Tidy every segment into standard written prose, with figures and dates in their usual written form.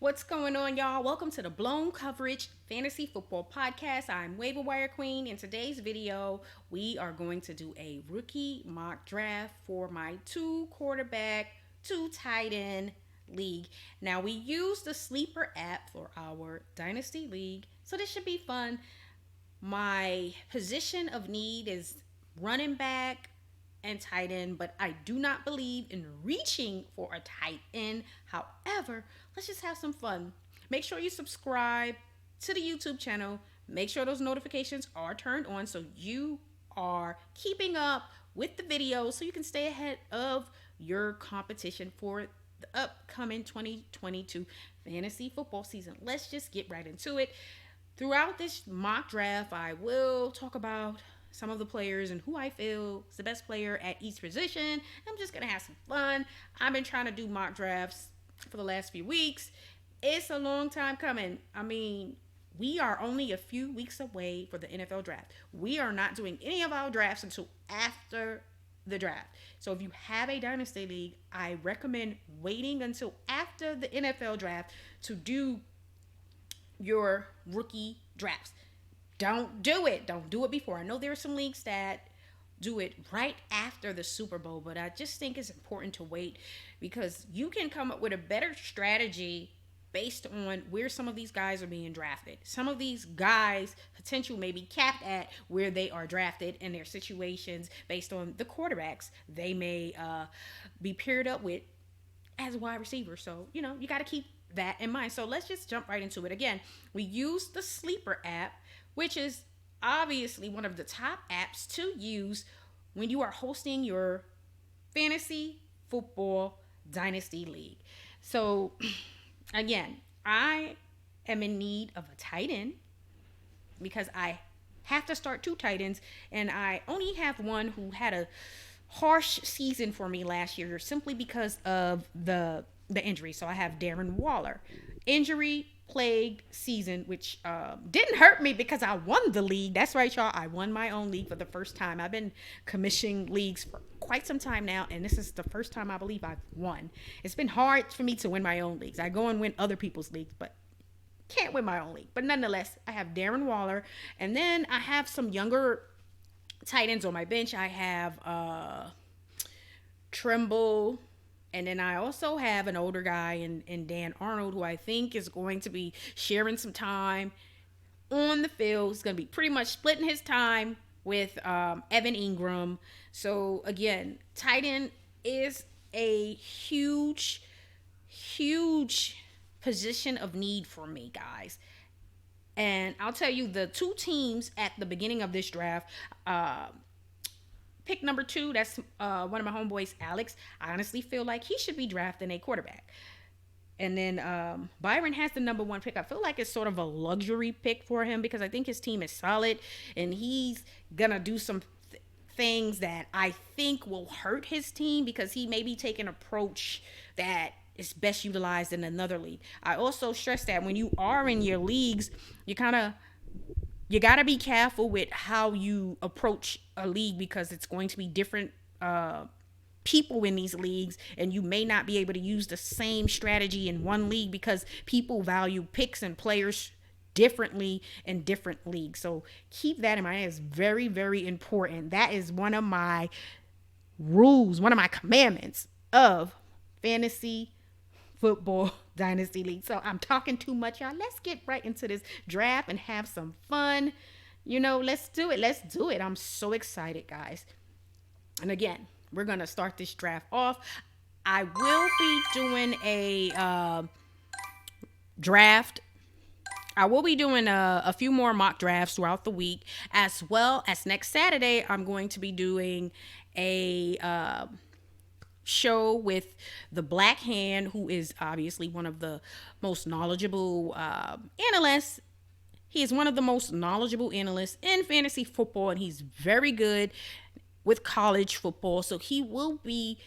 What's going on, y'all? Welcome to the Blown Coverage Fantasy Football Podcast. I'm Waiver Wirequeen. In today's video, we are going to do a rookie mock draft for my 2 quarterback, 2 tight end league. Now, we use the Sleeper app for our Dynasty league, so this should be fun. My position of need is running back and tight end, but I do not believe in reaching for a tight end. However, let's just have some fun. Make sure you subscribe to the YouTube channel. Make sure those notifications are turned on so you are keeping up with the videos so you can stay ahead of your competition for the upcoming 2022 fantasy football season. Let's just get right into it. Throughout this mock draft, I will talk about some of the players and who I feel is the best player at each position. I'm just going to have some fun. I've been trying to do mock drafts for the last few weeks. It's a long time coming. I mean, we are only a few weeks away for the NFL draft. We are not doing any of our drafts until after the draft. So if you have a Dynasty league, I recommend waiting until after the NFL draft to do your rookie drafts. Don't do it. Don't do it before. I know there are some leagues that do it right after the Super Bowl, but I just think it's important to wait because you can come up with a better strategy based on where some of these guys are being drafted. Some of these guys' potential may be capped at where they are drafted in their situations based on the quarterbacks they may be paired up with as a wide receiver. So, you got to keep that in mind. So let's just jump right into it. Again, we use the Sleeper app, which is obviously one of the top apps to use when you are hosting your fantasy football dynasty league. So, again, I am in need of a tight end because I have to start 2 tight ends, and I only have one who had a harsh season for me last year simply because of the injury. So I have Darren Waller. Injury plagued season, which didn't hurt me because I won the league. That's right, y'all. I won my own league for the first time. I've been commissioning leagues for quite some time now, and this is the first time I believe I've won. It's been hard for me to win my own leagues. I go and win other people's leagues, but can't win my own league. But nonetheless, I have Darren Waller, and then I have some younger tight ends on my bench. I have Trimble. And then I also have an older guy in Dan Arnold, who I think is going to be sharing some time on the field. He's going to be pretty much splitting his time with Evan Ingram. So, again, tight end is a huge, huge position of need for me, guys. And I'll tell you, the 2 teams at the beginning of this draft, pick number 2, that's one of my homeboys, Alex. I honestly feel like he should be drafting a quarterback. And then Byron has the number 1 pick. I feel like it's sort of a luxury pick for him because I think his team is solid and he's going to do some things that I think will hurt his team because he may be taking an approach that is best utilized in another league. I also stress that when you are in your leagues, you got to be careful with how you approach a league because it's going to be different people in these leagues, and you may not be able to use the same strategy in one league because people value picks and players differently in different leagues. So keep that in mind. It's very, very important. That is one of my rules, one of my commandments of fantasy football dynasty league. So I'm talking too much, y'all. Let's get right into this draft and have some fun. Let's do it. I'm so excited, guys. And again, we're gonna start this draft off. I will be doing a draft. I will be doing a few more mock drafts throughout the week, as well as next Saturday I'm going to be doing a show with the Black Hand, who is obviously one of the most knowledgeable analysts. He is one of the most knowledgeable analysts in fantasy football, and he's very good with college football. So he will be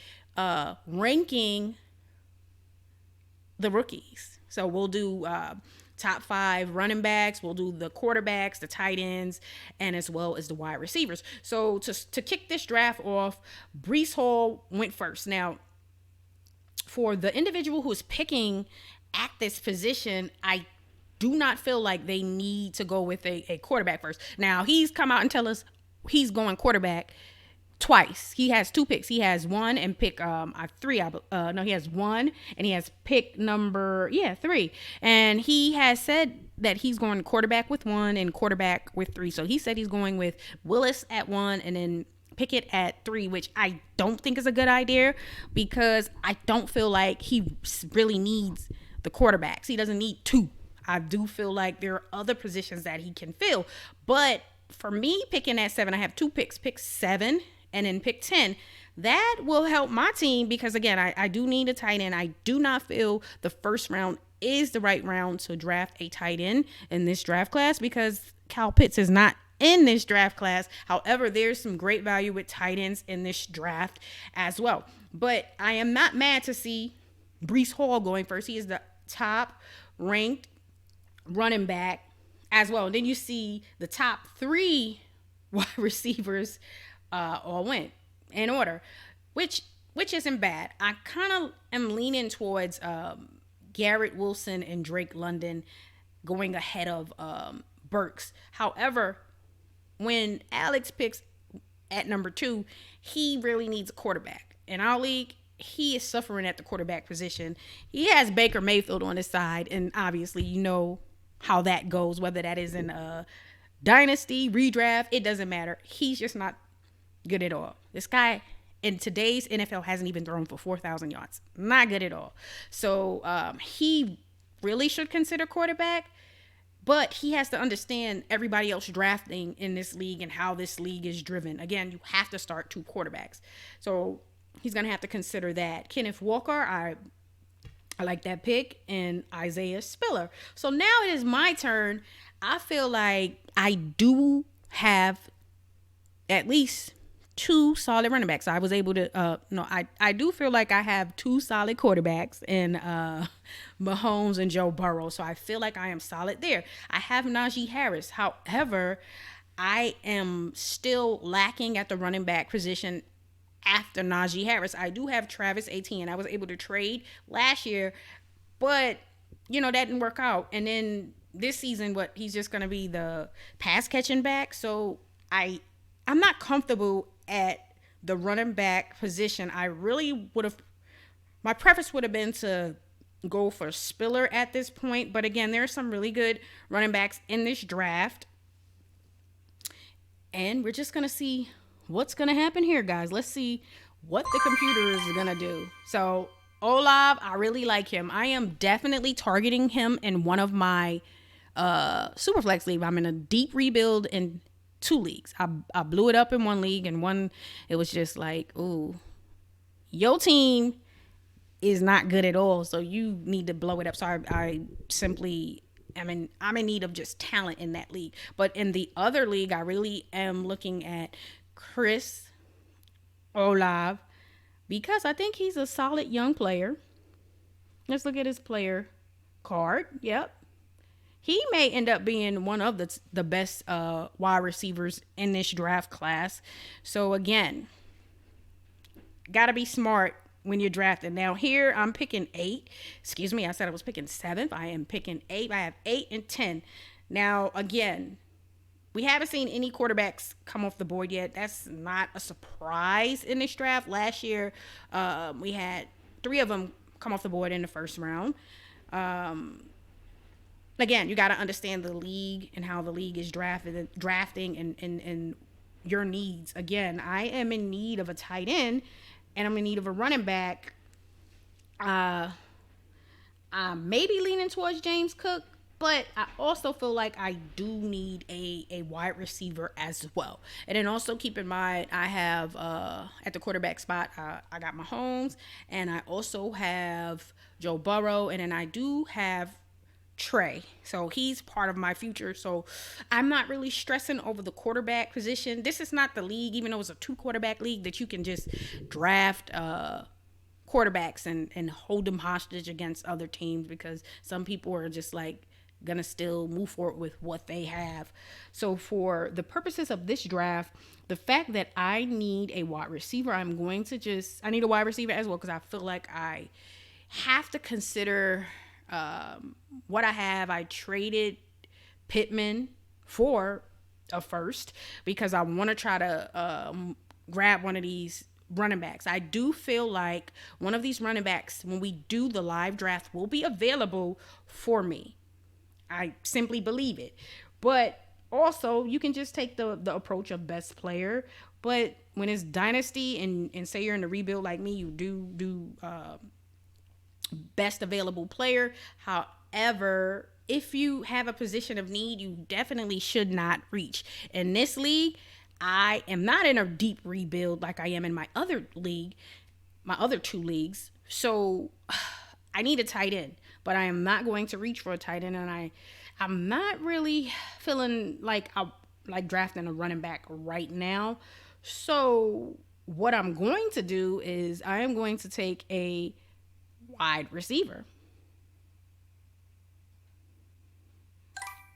ranking the rookies. So we'll do top 5 running backs. We'll do the quarterbacks, the tight ends, and as well as the wide receivers. So to kick this draft off, Breece Hall went first. Now, for the individual who is picking at this position, I do not feel like they need to go with a quarterback first. Now, he's come out and tell us he's going quarterback twice. He has 2 picks. He has 1 and pick 3. He has 1 and he has pick number 3. And he has said that he's going quarterback with 1 and quarterback with 3. So he said he's going with Willis at 1 and then Pickett at 3, which I don't think is a good idea because I don't feel like he really needs the quarterbacks. He doesn't need 2. I do feel like there are other positions that he can fill. But for me, picking at 7, I have 2 picks, pick 7 and then pick 10. That will help my team because, again, I do need a tight end. I do not feel the first round is the right round to draft a tight end in this draft class because Kyle Pitts is not in this draft class. However, there's some great value with tight ends in this draft as well. But I am not mad to see Breece Hall going first. He is the top ranked running back as well. And then you see the top 3 wide receivers all went in order, which isn't bad. I kind of am leaning towards Garrett Wilson and Drake London going ahead of Burks. However, when Alex picks at number 2, he really needs a quarterback. In our league, he is suffering at the quarterback position. He has Baker Mayfield on his side, and obviously you know how that goes, whether that is in a Dynasty, redraft, it doesn't matter. He's just not good at all. This guy in today's NFL hasn't even thrown for 4,000 yards. Not good at all. So he really should consider quarterback. But he has to understand everybody else drafting in this league and how this league is driven. Again, you have to start 2 quarterbacks. So he's going to have to consider that. Kenneth Walker, I like that pick, and Isaiah Spiller. So now it is my turn. I feel like I do have at least 2 solid running backs. I was able to, I do feel like I have 2 solid quarterbacks in Mahomes and Joe Burrow. So I feel like I am solid there. I have Najee Harris. However, I am still lacking at the running back position after Najee Harris. I do have Travis Etienne. I was able to trade last year, but, that didn't work out. And then this season, he's just going to be the pass catching back. So I'm not comfortable at the running back position. I really would have, my preference would have been to go for Spiller at this point. But again, there are some really good running backs in this draft. And we're just going to see what's going to happen here, guys. Let's see what the computer is going to do. So Olav, I really like him. I am definitely targeting him in one of my Superflex league. I'm in a deep rebuild in 2 leagues. I blew it up in 1 league, and one it was just like, ooh, your team is not good at all, so you need to blow it up. So I simply I'm in need of just talent in that league. But in the other league, I really am looking at Chris Olav because I think he's a solid young player. Let's look at his player card. Yep. He may end up being one of the best wide receivers in this draft class. So, again, got to be smart when you're drafting. Now, here I'm picking 8. Excuse me, I said I was picking 7th. I am picking 8. I have 8 and 10. Now, again, we haven't seen any quarterbacks come off the board yet. That's not a surprise in this draft. Last year, we had 3 of them come off the board in the first round. Again, you got to understand the league and how the league is drafting and your needs. Again, I am in need of a tight end, and I'm in need of a running back. I'm maybe leaning towards James Cook, but I also feel like I do need a wide receiver as well. And then also keep in mind, I have at the quarterback spot, I got Mahomes, and I also have Joe Burrow, and then I do have Trey. So he's part of my future. So I'm not really stressing over the quarterback position. This is not the league, even though it's a 2 quarterback league, that you can just draft quarterbacks and hold them hostage against other teams, because some people are just like gonna still move forward with what they have. So for the purposes of this draft, the fact that I need a wide receiver, I need a wide receiver as well, because I feel like I have to consider What I have, I traded Pittman for a first because I want to try to grab one of these running backs. I do feel like one of these running backs, when we do the live draft, will be available for me. I simply believe it. But also, you can just take the approach of best player. But when it's dynasty and say you're in the rebuild like me, you do best available player. However, if you have a position of need, you definitely should not reach. In this league, I am not in a deep rebuild like I am in my other league, my other two leagues. So I need a tight end, but I am not going to reach for a tight end, and I'm not really feeling like I like drafting a running back right now. So what I'm going to do is I am going to take a wide receiver.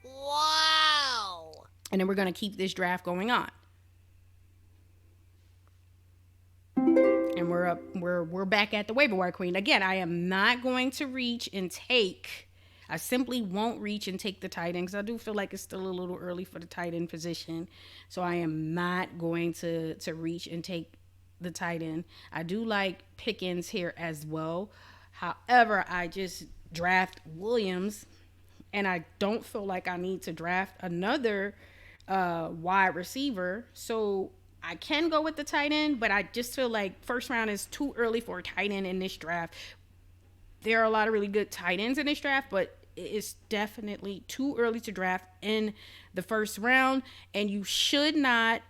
Wow. And then we're going to keep this draft going on. And we're back at the waiver wire queen. Again, I am not going to reach and take. I simply won't reach and take the tight end because I do feel like it's still a little early for the tight end position. So I am not going to reach and take the tight end. I do like Pickens here as well. However, I just draft Williams, and I don't feel like I need to draft another wide receiver. So I can go with the tight end, but I just feel like first round is too early for a tight end in this draft. There are a lot of really good tight ends in this draft, but it's definitely too early to draft in the first round, and you should not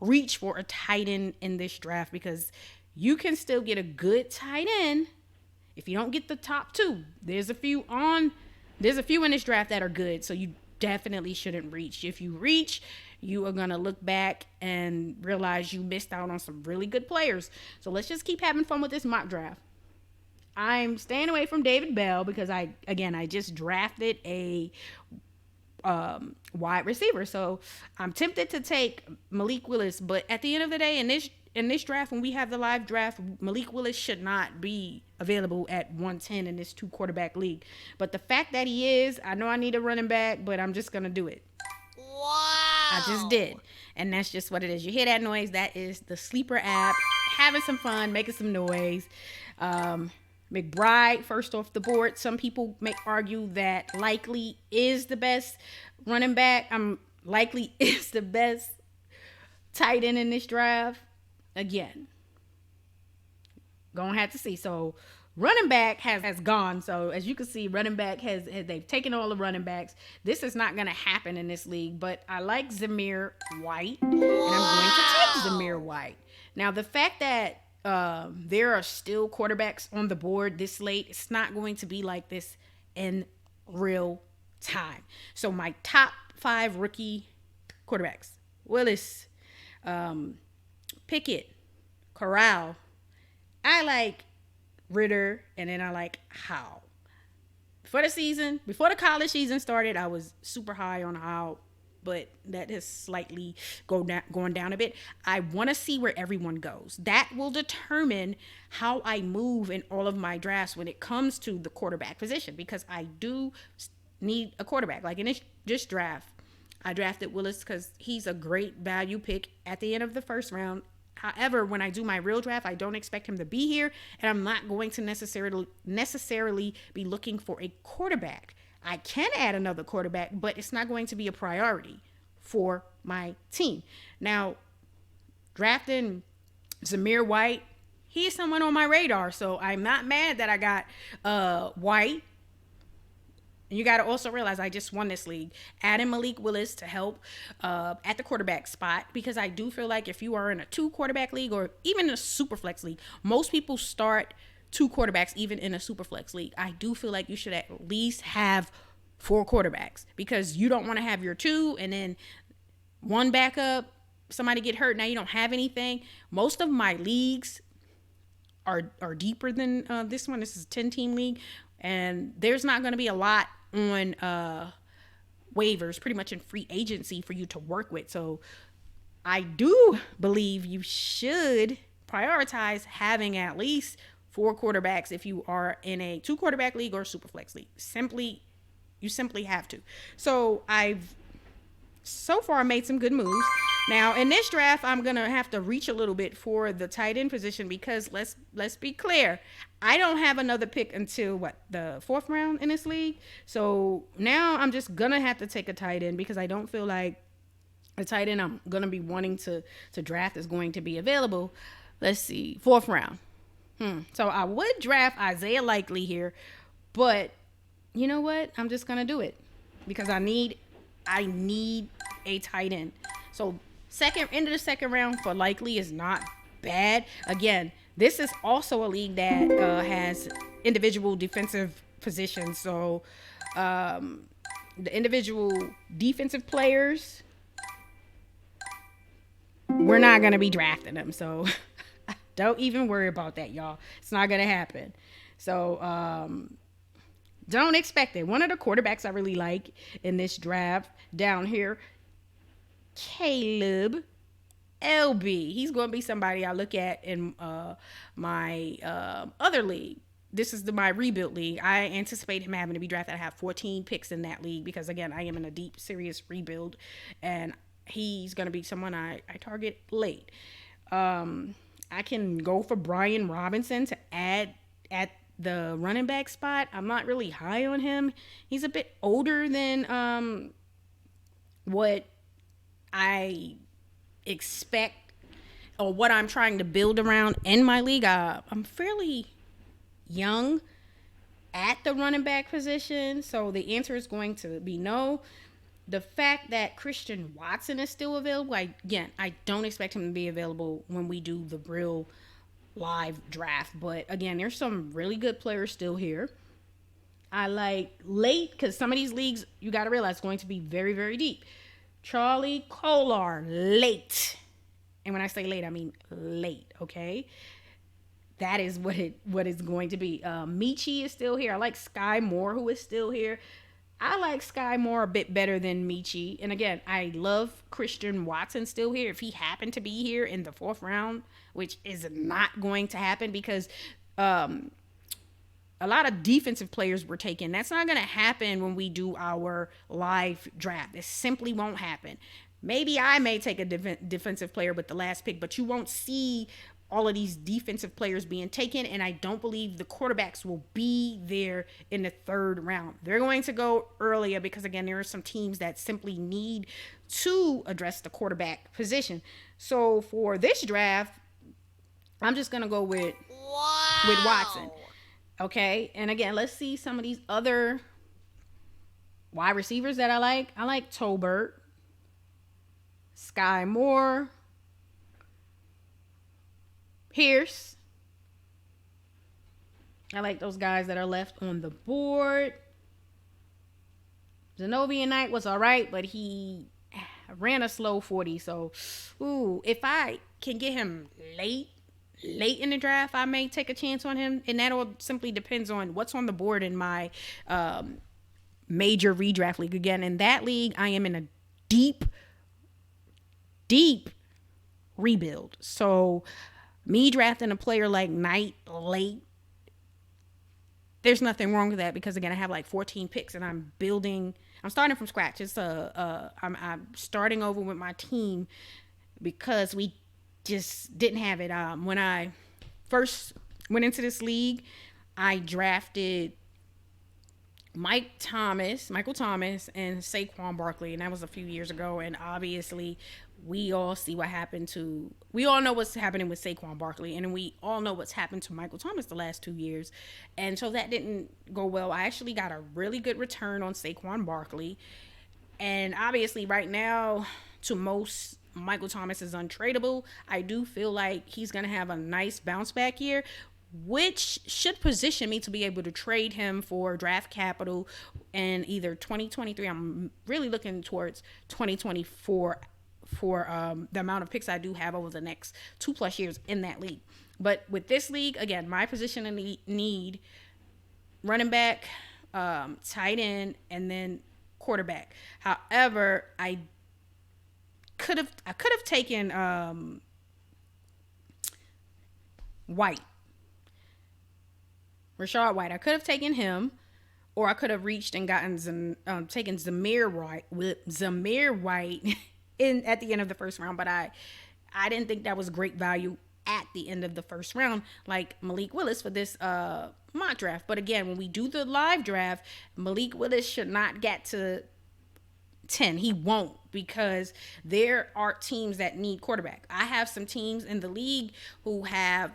reach for a tight end in this draft because you can still get a good tight end if you don't get the top two. There's a few in this draft that are good, so you definitely shouldn't reach. If you reach, you are going to look back and realize you missed out on some really good players. So let's just keep having fun with this mock draft. I'm staying away from David Bell because I just drafted a wide receiver. So I'm tempted to take Malik Willis, but at the end of the day, in this draft, when we have the live draft, Malik Willis should not be available at 110 in this 2-quarterback league. But the fact that he is, I know I need a running back, but I'm just going to do it. Wow. I just did. And that's just what it is. You hear that noise? That is the Sleeper app having some fun, making some noise. McBride, first off the board. Some people may argue that Likely is the best running back. Likely is the best tight end in this draft. Again, gonna have to see. So running back has gone. So as you can see, running back has they've taken all the running backs. This is not gonna happen in this league, but I like Zamir White, and I'm going to take Zamir White. Now the fact that there are still quarterbacks on the board this late, it's not going to be like this in real time. So my top 5 rookie quarterbacks: Willis, Pickett, Corral. I like Ritter, and then I like Howe. Before the college season started, I was super high on Howe, but that has slightly going down a bit. I want to see where everyone goes. That will determine how I move in all of my drafts when it comes to the quarterback position, because I do need a quarterback. Like in this draft, I drafted Willis because he's a great value pick at the end of the first round. However, when I do my real draft, I don't expect him to be here, and I'm not going to necessarily be looking for a quarterback. I can add another quarterback, but it's not going to be a priority for my team. Now, drafting Zamir White, he is someone on my radar, so I'm not mad that I got White. And you got to also realize I just won this league. Adding Malik Willis to help at the quarterback spot, because I do feel like if you are in a 2-quarterback league or even a super flex league, most people start 2 quarterbacks even in a super flex league. I do feel like you should at least have 4 quarterbacks, because you don't want to have your 2 and then one backup, somebody get hurt, now you don't have anything. Most of my leagues are deeper than this one. This is a 10-team league, and there's not going to be a lot on waivers, pretty much in free agency, for you to work with. So I do believe you should prioritize having at least 4 quarterbacks if you are in a 2 quarterback league or super flex league. You simply have to. So I've so far made some good moves. Now in this draft, I'm gonna have to reach a little bit for the tight end position because let's be clear, I don't have another pick until what, the 4th round in this league. So now I'm just gonna have to take a tight end because I don't feel like a tight end I'm gonna be wanting to draft is going to be available. Let's see, 4th round. So I would draft Isaiah Likely here, but you know what? I'm just gonna do it because I need a tight end. So end of the 2nd round for Likely is not bad. Again, this is also a league that has individual defensive positions. So the individual defensive players, we're not gonna be drafting them. So don't even worry about that, y'all. It's not gonna happen. So don't expect it. One of the quarterbacks I really like in this draft down here, Caleb LB. He's going to be somebody I look at in my other league. This is my rebuild league. I anticipate him having to be drafted. I have 14 picks in that league because, again, I am in a deep, serious rebuild. And he's going to be someone I target late. I can go for Brian Robinson to add at the running back spot. I'm not really high on him. He's a bit older than what I expect or what I'm trying to build around in my league. I'm fairly young at the running back position, so the answer is going to be no. The fact that Christian Watson is still available, I don't expect him to be available when we do the real live draft. But again, there's some really good players still here. I like late because some of these leagues, you got to realize, going to be very, very deep. Charlie Kolar, late. And when I say late, I mean late, okay? That is what it's going to be. Michi is still here. I like Sky Moore, who is still here. I like Sky Moore a bit better than Michi. And again, I love Christian Watson still here. If he happened to be here in the 4th round, which is not going to happen because a lot of defensive players were taken. That's not going to happen when we do our live draft. It simply won't happen. Maybe I may take a defensive player with the last pick, but you won't see all of these defensive players being taken, and I don't believe the quarterbacks will be there in the 3rd round. They're going to go earlier because, again, there are some teams that simply need to address the quarterback position. So for this draft, I'm just going to go with Watson. Okay, and again, let's see some of these other wide receivers that I like. I like Tolbert, Sky Moore, Pierce. I like those guys that are left on the board. Zenobia Knight was all right, but he ran a slow 40. So, if I can get him late in the draft, I may take a chance on him. And that all simply depends on what's on the board in my major redraft league. Again, in that league, I am in a deep rebuild. So me drafting a player like Knight late, there's nothing wrong with that because, again, I have like 14 picks and I'm starting from scratch. I'm starting over with my team because we just didn't have it. When I first went into this league, I drafted Michael Thomas and Saquon Barkley, and that was a few years ago. And obviously, we all know what's happening with Saquon Barkley, and we all know what's happened to Michael Thomas the last 2 years. And so that didn't go well. I actually got a really good return on Saquon Barkley. And obviously right now, to most, Michael Thomas is untradeable. I do feel like he's going to have a nice bounce back year, which should position me to be able to trade him for draft capital in either 2023. I'm really looking towards 2024 for the amount of picks I do have over the next 2+ years in that league. But with this league, again, my position in need, running back, tight end, and then quarterback. However, I could have taken White. Rashad White. I could have taken him, or I could have reached and gotten taken Zamir White in at the end of the first round. But I didn't think that was great value at the end of the first round, like Malik Willis for this mock draft. But again, when we do the live draft, Malik Willis should not get to 10. He won't, because there are teams that need quarterback. I have some teams in the league who have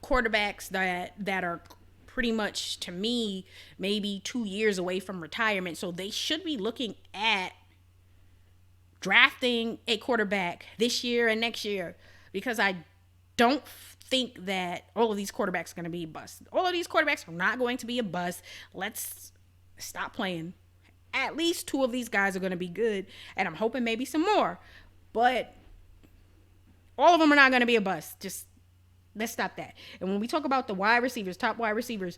quarterbacks that are pretty much, to me, maybe 2 years away from retirement. So they should be looking at drafting a quarterback this year and next year, because I don't think that all of these quarterbacks are going to be a bust. All of these quarterbacks are not going to be a bust. Let's stop playing. At least 2 of these guys are going to be good, and I'm hoping maybe some more. But all of them are not going to be a bust. Just let's stop that. And when we talk about the wide receivers, top wide receivers,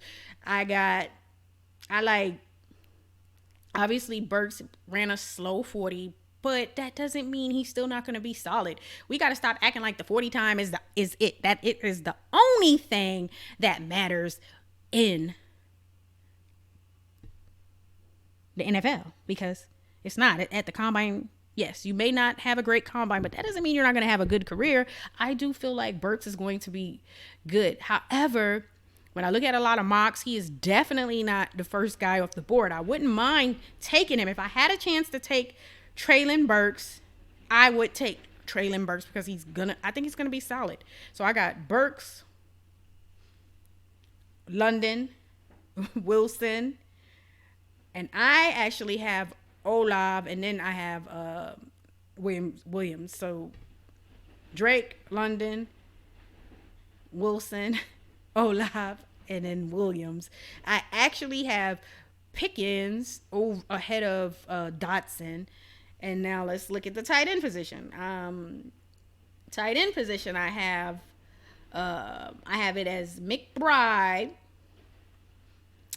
obviously Burks ran a slow 40, but that doesn't mean he's still not going to be solid. We got to stop acting like the 40 time is it. That it is the only thing that matters in the NFL, because it's not. At the combine, yes, you may not have a great combine, but that doesn't mean you're not going to have a good career. I do feel like Burks is going to be good. However, when I look at a lot of mocks, he is definitely not the first guy off the board. I wouldn't mind taking him. If I had a chance to take Treylon Burks, I would take Treylon Burks, because I think he's gonna be solid. So I got Burks, London, Wilson, and I actually have Olave, and then I have Williams. So Drake, London, Wilson, Olave, and then Williams. I actually have Pickens ahead of Dotson. And now let's look at the tight end position. Tight end position, I have it as McBride,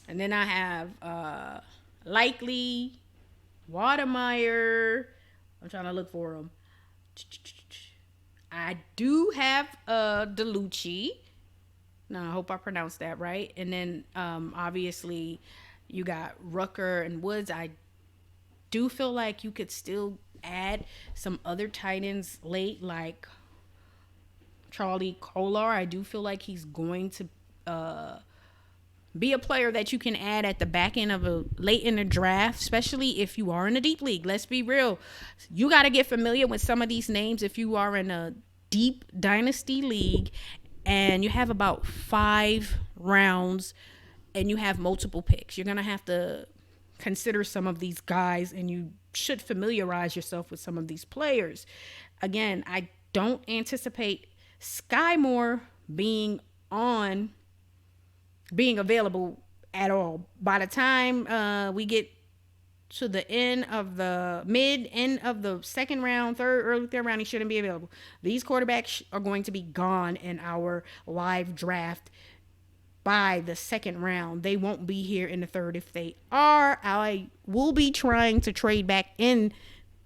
and then I have Likely, Watermeyer. I'm trying to look for them. I do have DeLucci. No, I hope I pronounced that right. And then obviously you got Rucker and Woods. I do feel like you could still add some other tight ends late, like Charlie Kolar. I do feel like he's going to be a player that you can add at the back end of late in the draft, especially if you are in a deep league. Let's be real. You got to get familiar with some of these names if you are in a deep dynasty league and you have about 5 rounds and you have multiple picks. You're going to have to consider some of these guys, and you should familiarize yourself with some of these players. Again, I don't anticipate Sky Moore being available at all. By the time we get to the end of the second round, early third round, he shouldn't be available. These quarterbacks are going to be gone in our live draft by the second round. They won't be here in the third. If they are, I will be trying to trade back in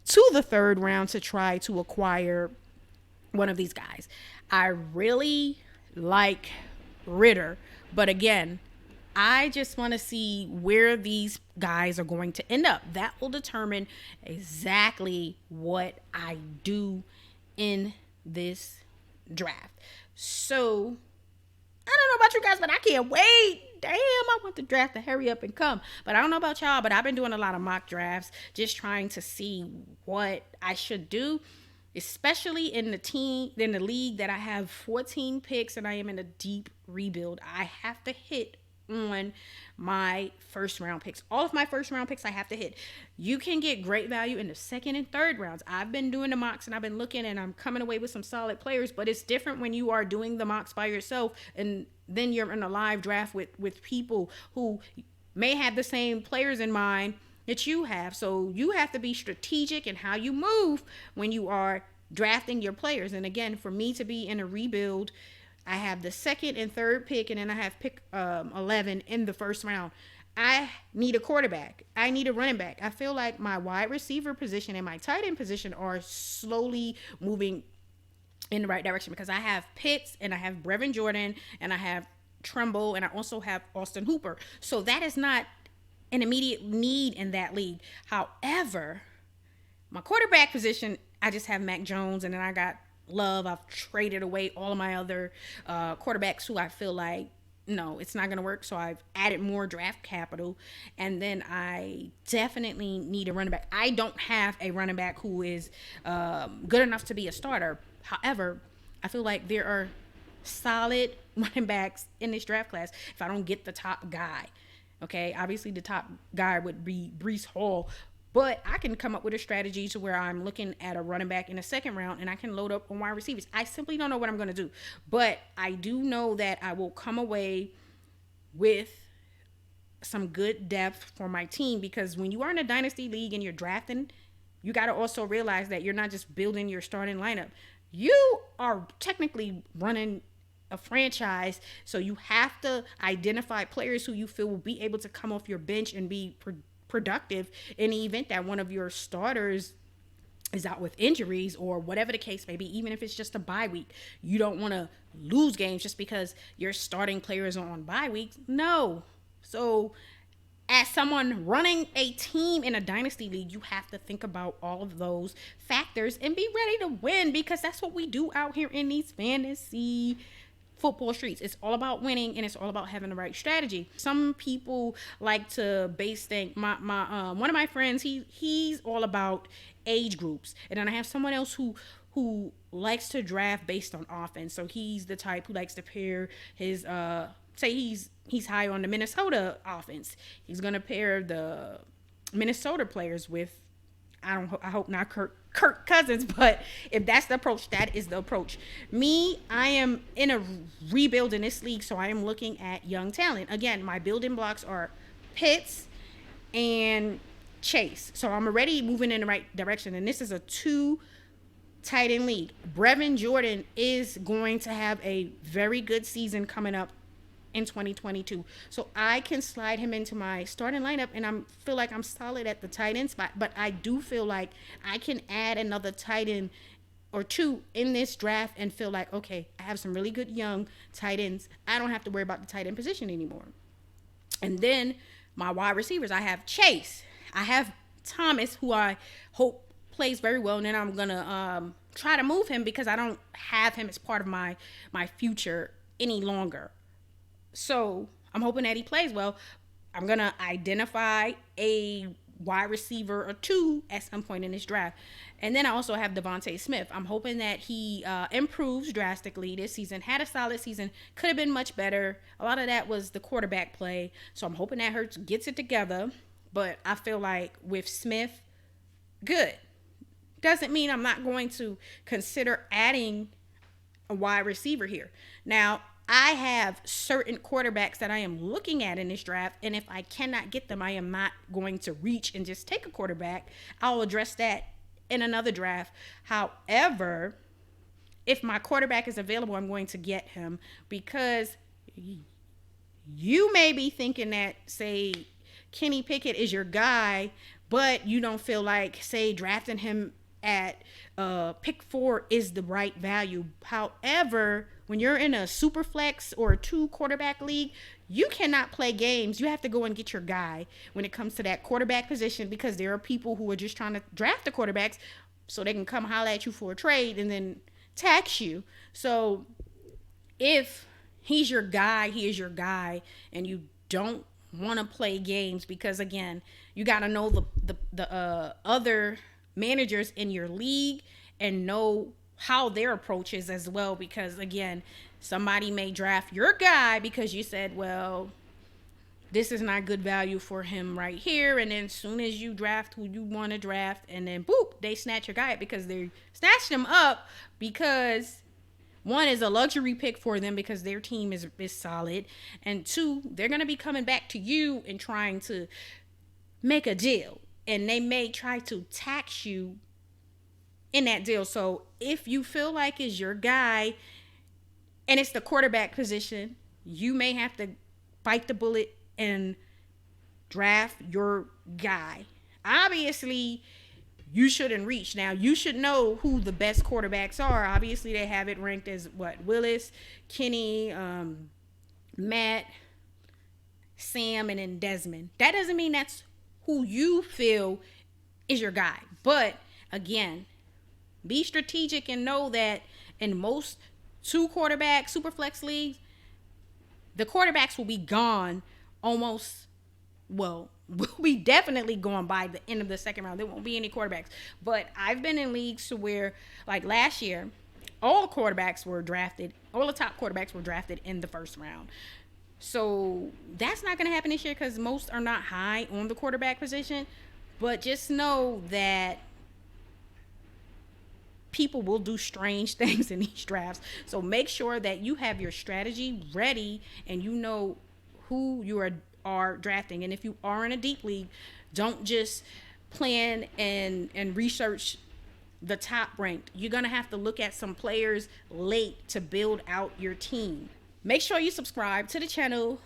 to the third round to try to acquire one of these guys. I really like Ritter, but again, I just want to see where these guys are going to end up. That will determine exactly what I do in this draft. So I don't know about you guys, but I can't wait. Damn, I want the draft to hurry up and come. But I don't know about y'all, but I've been doing a lot of mock drafts, just trying to see what I should do, especially in the league that I have 14 picks and I am in a deep rebuild. I have to hit on my first round picks. All of my first round picks I have to hit. You can get great value in the second and third rounds. I've been doing the mocks and I've been looking and I'm coming away with some solid players, but it's different when you are doing the mocks by yourself and then you're in a live draft with people who may have the same players in mind that you have. So you have to be strategic in how you move when you are drafting your players. And again, for me to be in a rebuild, I have the second and third pick, and then I have pick 11 in the first round. I need a quarterback. I need a running back. I feel like my wide receiver position and my tight end position are slowly moving in the right direction because I have Pitts and I have Brevin Jordan and I have Tremble, and I also have Austin Hooper. So that is not an immediate need in that league. However, my quarterback position, I just have Mac Jones, and then I got Love. I've traded away all of my other quarterbacks who I feel like, no, it's not going to work. So I've added more draft capital. And then I definitely need a running back. I don't have a running back who is good enough to be a starter. However, I feel like there are solid running backs in this draft class if I don't get the top guy. Okay, obviously the top guy would be Breece Hall, but I can come up with a strategy to where I'm looking at a running back in the second round and I can load up on wide receivers. I simply don't know what I'm going to do, but I do know that I will come away with some good depth for my team, because when you are in a dynasty league and you're drafting, you got to also realize that you're not just building your starting lineup. You are technically running a franchise, so you have to identify players who you feel will be able to come off your bench and be productive in the event that one of your starters is out with injuries or whatever the case may be. Even if it's just a bye week, you don't want to lose games just because your starting players are on bye weeks. No. So as someone running a team in a dynasty league, you have to think about all of those factors and be ready to win, because that's what we do out here in these fantasy football streets. It's all about winning, and it's all about having the right strategy. Some people like to base think. My one of my friends, he's all about age groups, and then I have someone else who likes to draft based on offense. So he's the type who likes to pair his say he's high on the Minnesota offense. He's gonna pair the Minnesota players with, I hope not Kirk Cousins, but if that's the approach, that is the approach. Me, I am in a rebuild in this league, so I am looking at young talent. Again, my building blocks are Pitts and Chase. So I'm already moving in the right direction, and this is a 2 tight end league. Brevin Jordan is going to have a very good season coming up in 2022. So I can slide him into my starting lineup, and I feel like I'm solid at the tight end spot, but I do feel like I can add another tight end or 2 in this draft and feel like, okay, I have some really good young tight ends. I don't have to worry about the tight end position anymore. And then my wide receivers, I have Chase. I have Thomas, who I hope plays very well, and then I'm going to try to move him because I don't have him as part of my future any longer. So I'm hoping that he plays well. I'm going to identify a wide receiver or 2 at some point in this draft. And then I also have Devontae Smith. I'm hoping that he improves drastically this season. Had a solid season. Could have been much better. A lot of that was the quarterback play. So I'm hoping that Hurts gets it together. But I feel like with Smith, good. Doesn't mean I'm not going to consider adding a wide receiver here. Now, I have certain quarterbacks that I am looking at in this draft, and if I cannot get them, I am not going to reach and just take a quarterback. I'll address that in another draft. However, if my quarterback is available, I'm going to get him, because you may be thinking that, say, Kenny Pickett is your guy, but you don't feel like, say, drafting him at pick 4 is the right value. However, when you're in a super flex or a 2 quarterback league, you cannot play games. You have to go and get your guy when it comes to that quarterback position, because there are people who are just trying to draft the quarterbacks so they can come holler at you for a trade and then tax you. So if he's your guy, he is your guy, and you don't want to play games, because again, you got to know the other managers in your league and know how their approach is as well, because again, somebody may draft your guy because you said, well, this is not good value for him right here, and then as soon as you draft who you want to draft, and then boop, they snatch your guy because they snatched him up, because one is a luxury pick for them because their team is solid, and 2, they're going to be coming back to you and trying to make a deal, and they may try to tax you in that deal. So if you feel like it's your guy and it's the quarterback position, you may have to bite the bullet and draft your guy. Obviously, you shouldn't reach. Now, you should know who the best quarterbacks are. Obviously, they have it ranked as Willis, Kenny, Matt, Sam, and then Desmond. That doesn't mean that's who you feel is your guy. But again, be strategic and know that in most 2-quarterback super flex leagues, the quarterbacks will be gone will be definitely gone by the end of the second round. There won't be any quarterbacks. But I've been in leagues to where, like last year, all the top quarterbacks were drafted in the first round. So that's not going to happen this year because most are not high on the quarterback position. But just know that people will do strange things in these drafts. So make sure that you have your strategy ready and you know who you are drafting. And if you are in a deep league, don't just plan and research the top ranked. You're going to have to look at some players late to build out your team. Make sure you subscribe to the channel,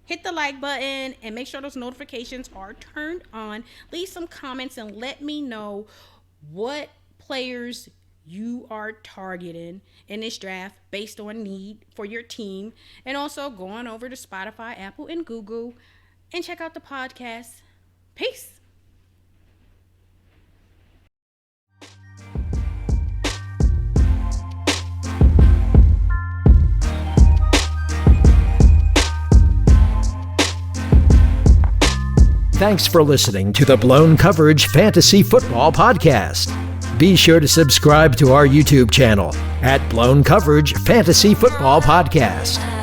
hit the like button, and make sure those notifications are turned on. Leave some comments and let me know what players you are targeting in this draft based on need for your team. And also go on over to Spotify, Apple, and Google and check out the podcast. Peace. Thanks for listening to the Blown Coverage Fantasy Football Podcast. Be sure to subscribe to our YouTube channel at Blown Coverage Fantasy Football Podcast.